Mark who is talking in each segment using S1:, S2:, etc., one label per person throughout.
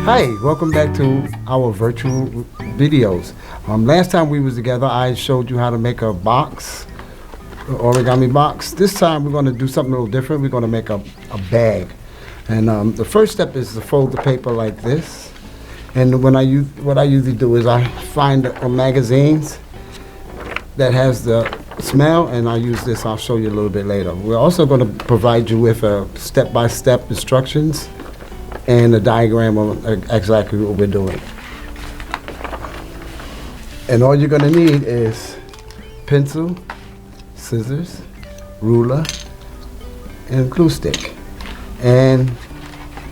S1: Hi, welcome back to our virtual videos. Last time we was together, I showed you how to make a box, origami box. This time we're going to do something a little different. We're going to make a bag. And the first step is to fold the paper like this. And what I usually do is I find magazines that has the smell, and I use this. I'll show you a little bit later. We're also going to provide you with step-by-step instructions and a diagram of exactly what we're doing. And all you're going to need is pencil, scissors, ruler, and glue stick, and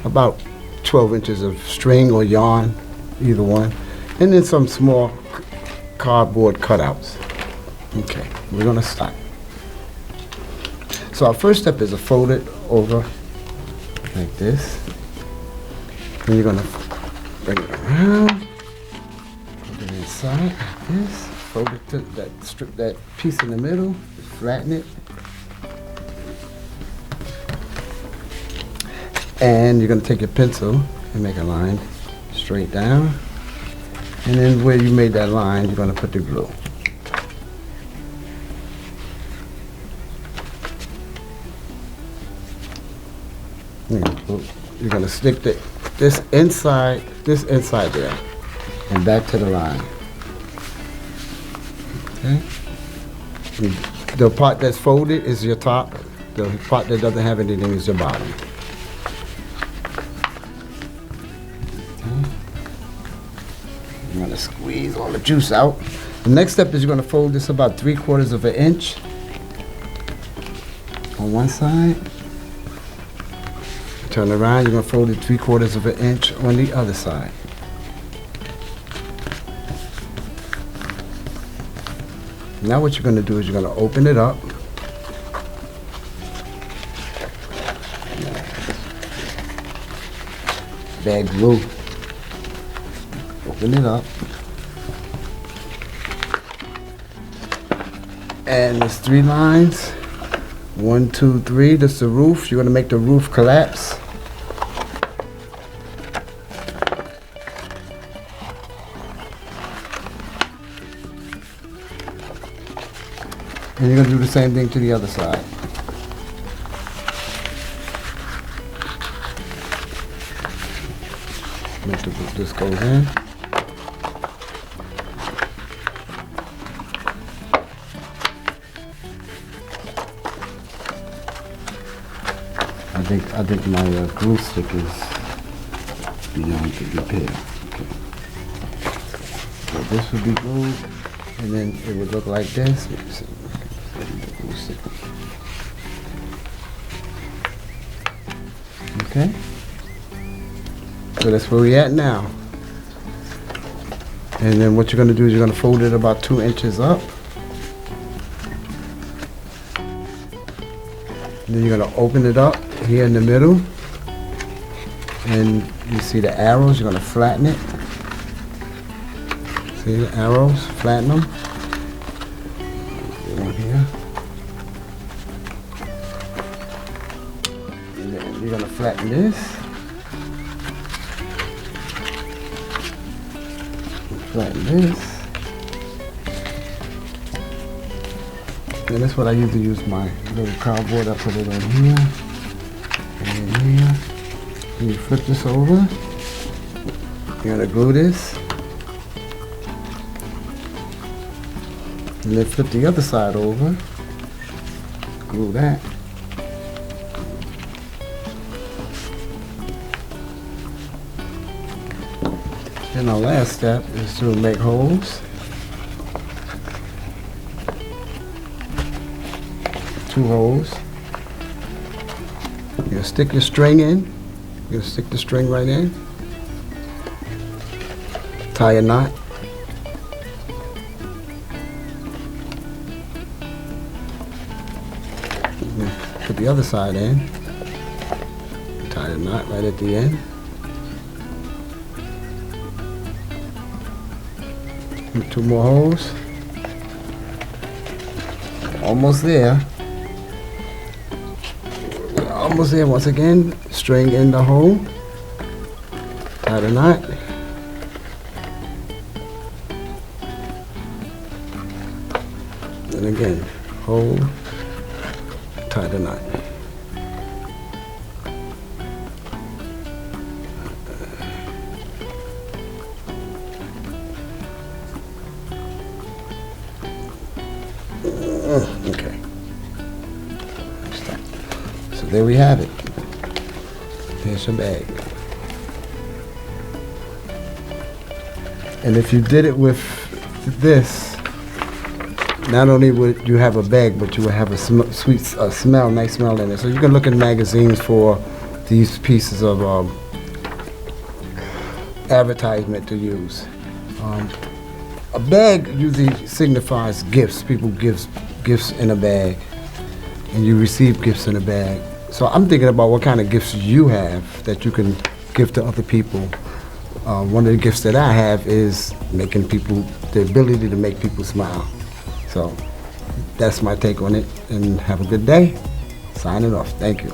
S1: about 12 inches of string or yarn, either one, and then some small cardboard cutouts. Okay, we're going to start. So our first step is to fold it over like this. Then you're going to bring it around, put it inside like this, fold it to that piece in the middle, flatten it, and you're going to take your pencil and make a line straight down, and then where you made that line, you're going to put the glue. You're going to stick this inside there and back to the line. Okay. The part that's folded is your top. The part that doesn't have anything is your bottom. Okay. You're going to squeeze all the juice out. The next step is you're going to fold this about 3/4 of an inch on one side. Turn around, you're going to fold it 3/4 of an inch on the other side. Now what you're going to do is you're going to open it up. Bag glue. Open it up. And there's 3 lines. 1, 2, 3. That's the roof. You're going to make the roof collapse. And you're going to do the same thing to the other side. Make the roof, this goes in. I think my glue stick is beyond to repair. Okay. So this would be glued, and then it would look like this. Okay. So that's where we're at now. And then what you're going to do is you're going to fold it about 2 inches up. And then you're going to open it up here in the middle, and you see the arrows. You're going to flatten it. See the arrows? Flatten them. One here. And then you're going to flatten this. Flatten this. And that's what I usually use my little cardboard. I put it in here. And here. And you flip this over. You're going to glue this. And then flip the other side over. Glue that. And our last step is to make holes. 2 holes. You're going to stick your string in. You're going to stick the string right in. Tie a knot. Put the other side in. Tie the knot right at the end. 2 more holes. Almost there. Almost there. Once again, string in the hole. Tie the knot. And again, hold, tie the knot. Okay. So there we have it. Here's your bag. And if you did it with this, not only would you have a bag, but you would have a sweet smell, nice smell in it. So you can look in magazines for these pieces of advertisement to use. A bag usually signifies gifts. People give gifts in a bag, and you receive gifts in a bag. So I'm thinking about what kind of gifts you have that you can give to other people. One of the gifts that I have is making people, the ability to make people smile. So that's my take on it, and have a good day. Signing off. Thank you.